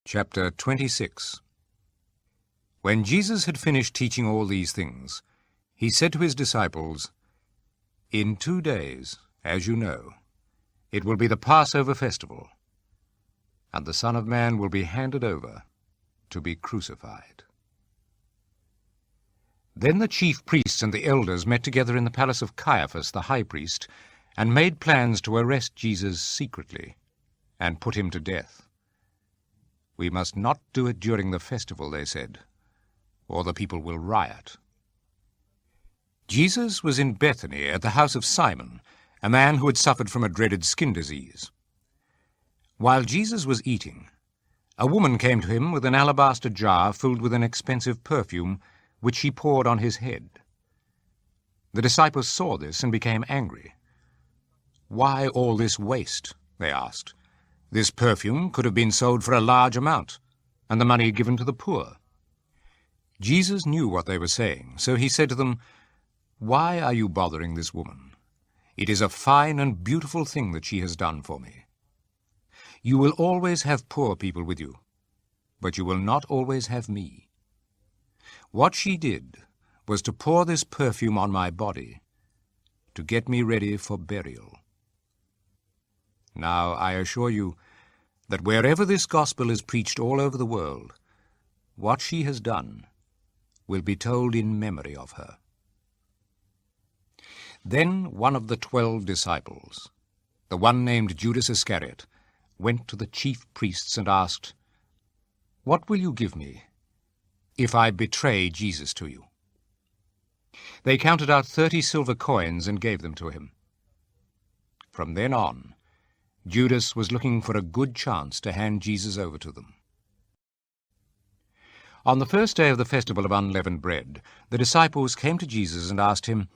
Chapter 26. When Jesus had finished teaching all these things, he said to his disciples, "In 2 days, as you know, it will be the Passover festival, and the Son of Man will be handed over to be crucified." Then the chief priests and the elders met together in the palace of Caiaphas the high priest, and made plans to arrest Jesus secretly and put him to death. "We must not do it during the festival," they said, "or the people will riot." Jesus was in Bethany at the house of Simon, a man who had suffered from a dreaded skin disease. While Jesus was eating, a woman came to him with an alabaster jar filled with an expensive perfume, which she poured on his head. The disciples saw this and became angry. "Why all this waste?" they asked. "This perfume could have been sold for a large amount, and the money given to the poor." Jesus knew what they were saying, so he said to them, "Why are you bothering this woman? It is a fine and beautiful thing that she has done for me. You will always have poor people with you, but you will not always have me. What she did was to pour this perfume on my body, to get me ready for burial. Now I assure you that wherever this gospel is preached all over the world, what she has done will be told in memory of her." Then one of the 12 disciples, the one named Judas Iscariot, went to the chief priests and asked, "What will you give me if I betray Jesus to you?" They counted out 30 silver coins and gave them to him. From then on, Judas was looking for a good chance to hand Jesus over to them. On the first day of the festival of unleavened bread, the disciples came to Jesus and asked him,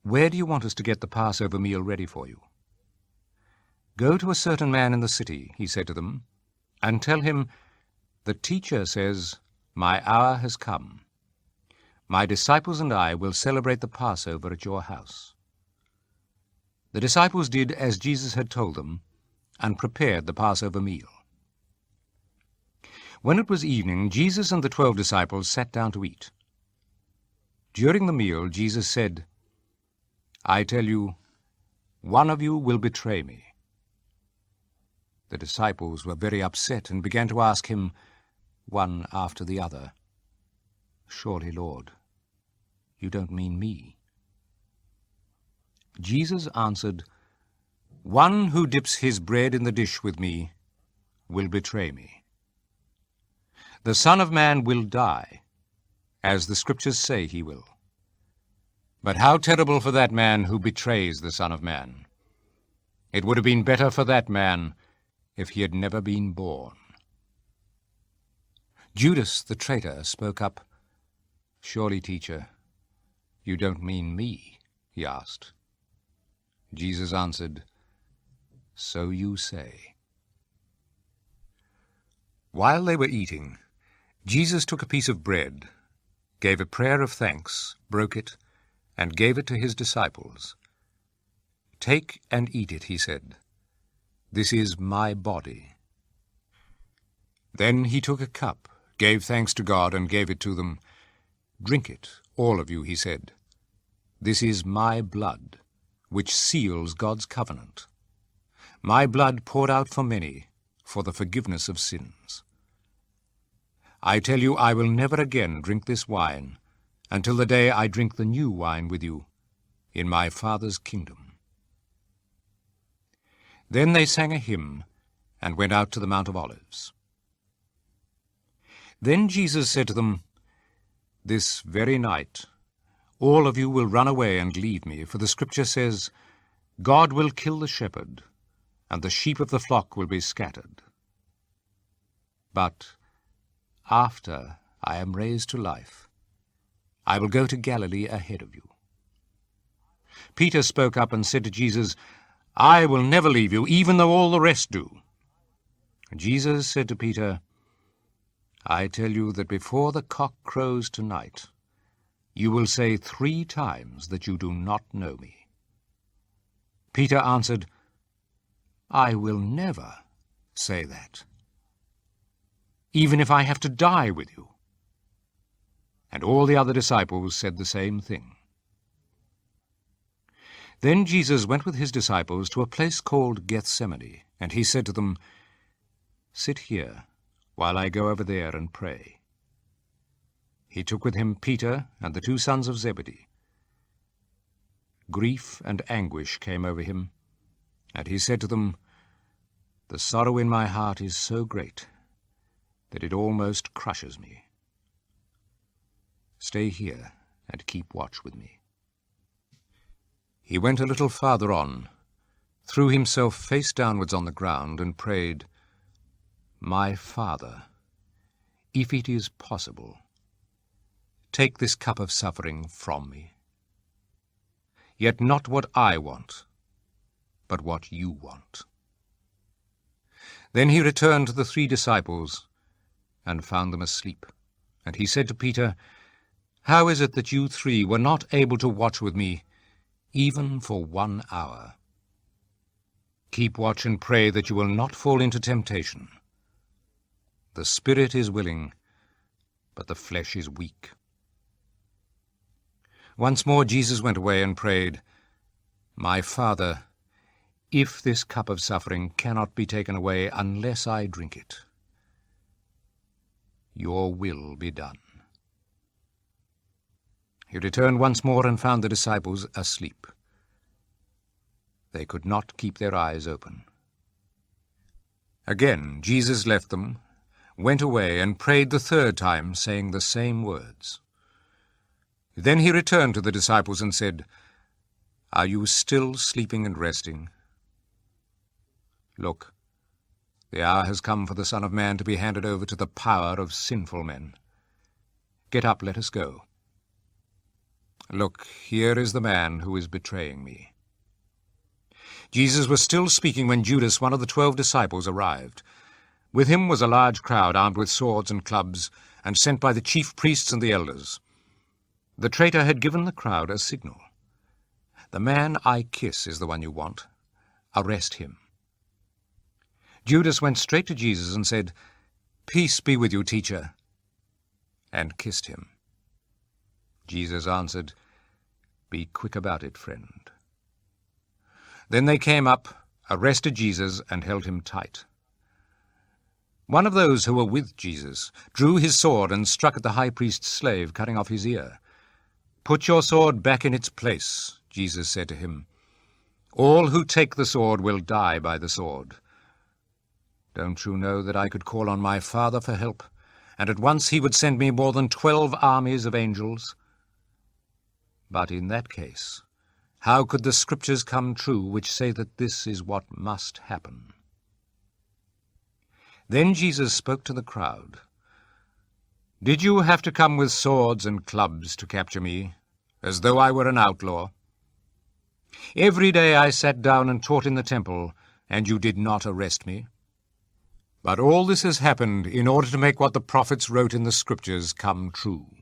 "Where do you want us to get the Passover meal ready for you?" "Go to a certain man in the city," he said to them, "and tell him, 'The teacher says, my hour has come. My disciples and I will celebrate the Passover at your house.'" The disciples did as Jesus had told them, and prepared the Passover meal. When it was evening, Jesus and the 12 disciples sat down to eat. During the meal, Jesus said, "I tell you, one of you will betray me." The disciples were very upset and began to ask him, one after the other, "Surely, Lord, you don't mean me?" Jesus answered, "One who dips his bread in the dish with me will betray me. The Son of Man will die, as the Scriptures say he will. But how terrible for that man who betrays the Son of Man! It would have been better for that man if he had never been born." Judas the traitor spoke up. "Surely, teacher, you don't mean me?" he asked. Jesus answered, "So you say." While they were eating, Jesus took a piece of bread, gave a prayer of thanks, broke it, and gave it to his disciples. "Take and eat it," he said. "This is my body." Then he took a cup, gave thanks to God, and gave it to them. "Drink it, all of you," he said. "This is my blood, which seals God's covenant. My blood poured out for many, for the forgiveness of sins. I tell you, I will never again drink this wine until the day I drink the new wine with you in my Father's kingdom." Then they sang a hymn and went out to the Mount of Olives. Then Jesus said to them, "This very night all of you will run away and leave me, for the Scripture says, 'God will kill the shepherd, and the sheep of the flock will be scattered.' But after I am raised to life, I will go to Galilee ahead of you." Peter spoke up and said to Jesus, "I will never leave you, even though all the rest do." Jesus said to Peter, "I tell you that before the cock crows tonight, you will say 3 times that you do not know me." Peter answered, "I will never say that." even if I have to die with you." And all the other disciples said the same thing. Then Jesus went with his disciples to a place called Gethsemane, and he said to them, "Sit here, while I go over there and pray." He took with him Peter and the 2 sons of Zebedee. Grief and anguish came over him, and he said to them, "The sorrow in my heart is so great that it almost crushes me. Stay here and keep watch with me." He went a little farther on, threw himself face downwards on the ground, and prayed, "My Father, if it is possible, take this cup of suffering from me. Yet not what I want, but what you want." Then he returned to the 3 disciples and found them asleep. And he said to Peter, "How is it that you 3 were not able to watch with me even for 1 hour? Keep watch and pray that you will not fall into temptation. The spirit is willing, but the flesh is weak." Once more Jesus went away and prayed, "My Father, if this cup of suffering cannot be taken away unless I drink it, your will be done." He returned once more and found the disciples asleep. They could not keep their eyes open. Again Jesus left them, went away, and prayed the 3rd time, saying the same words. Then he returned to the disciples and said, "Are you still sleeping and resting? Look, the hour has come for the Son of Man to be handed over to the power of sinful men. Get up, let us go. Look, here is the man who is betraying me." Jesus was still speaking when Judas, one of the 12 disciples, arrived. With him was a large crowd armed with swords and clubs, and sent by the chief priests and the elders. The traitor had given the crowd a signal. "The man I kiss is the one you want. Arrest him." Judas went straight to Jesus and said, "Peace be with you, teacher," and kissed him. Jesus answered, "Be quick about it, friend." Then they came up, arrested Jesus, and held him tight. One of those who were with Jesus drew his sword and struck at the high priest's slave, cutting off his ear. "Put your sword back in its place," Jesus said to him. "All who take the sword will die by the sword. Don't you know that I could call on my Father for help, and at once he would send me more than 12 armies of angels? But in that case, how could the Scriptures come true which say that this is what must happen?" Then Jesus spoke to the crowd. "Did you have to come with swords and clubs to capture me, as though I were an outlaw? Every day I sat down and taught in the temple, and you did not arrest me. But all this has happened in order to make what the prophets wrote in the Scriptures come true."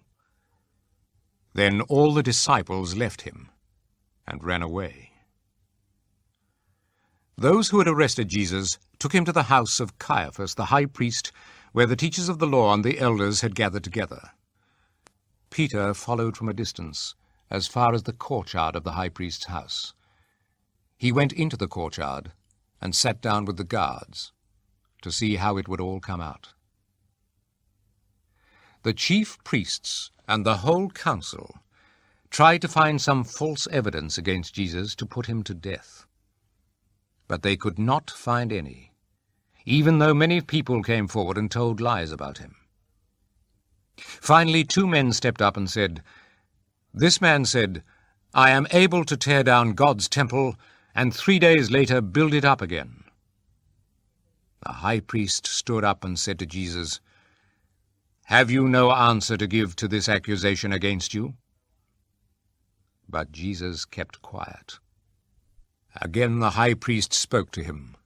Then all the disciples left him and ran away. Those who had arrested Jesus took him to the house of Caiaphas, the high priest, where the teachers of the law and the elders had gathered together. Peter followed from a distance, as far as the courtyard of the high priest's house. He went into the courtyard and sat down with the guards to see how it would all come out. The chief priests and the whole council tried to find some false evidence against Jesus to put him to death. But they could not find any, even though many people came forward and told lies about him. Finally, 2 men stepped up and said, "This man said, 'I am able to tear down God's temple and 3 days later build it up again.'" The high priest stood up and said to Jesus, "Have you no answer to give to this accusation against you?" But Jesus kept quiet. Again the high priest spoke to him.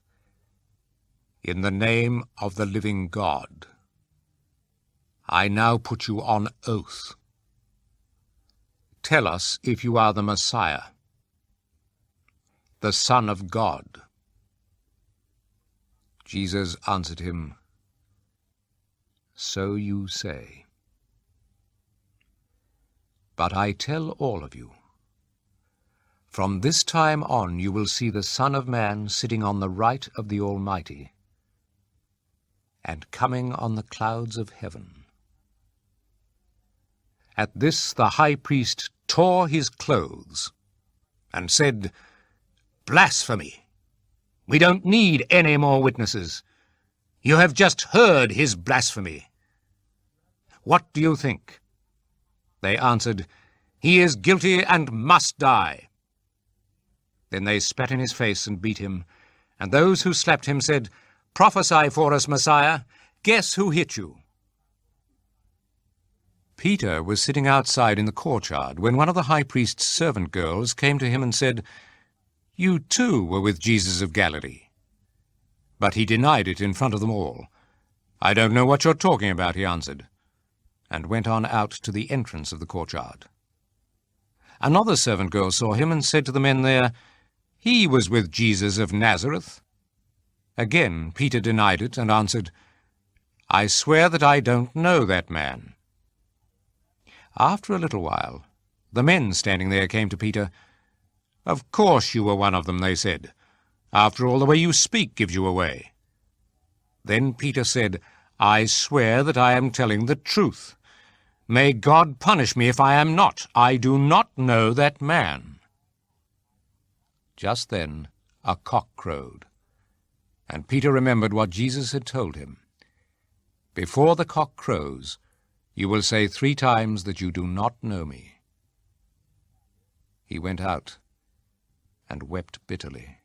"In the name of the living God, I now put you on oath. Tell us if you are the Messiah, the Son of God." Jesus answered him, so you say. But I tell all of you, from this time on you will see the Son of Man sitting on the right of the Almighty, and coming on the clouds of heaven." At this the high priest tore his clothes and said, "Blasphemy! We don't need any more witnesses. You have just heard his blasphemy. What do you think?" They answered, "He is guilty and must die." Then they spat in his face and beat him, and those who slapped him said, "Prophesy for us, Messiah. Guess who hit you?" Peter was sitting outside in the courtyard when one of the high priest's servant girls came to him and said, "You too were with Jesus of Galilee." But he denied it in front of them all. "I don't know what you're talking about," he answered, and went on out to the entrance of the courtyard. Another servant girl saw him and said to the men there, "He was with Jesus of Nazareth." Again Peter denied it and answered, "I swear that I don't know that man." After a little while, the men standing there came to Peter. "Of course you were one of them," they said. "After all, the way you speak gives you away." Then Peter said, "I swear that I am telling the truth. May God punish me if I am not. I do not know that man." Just then a cock crowed, and Peter remembered what Jesus had told him. "Before the cock crows, you will say 3 times that you do not know me." He went out and wept bitterly.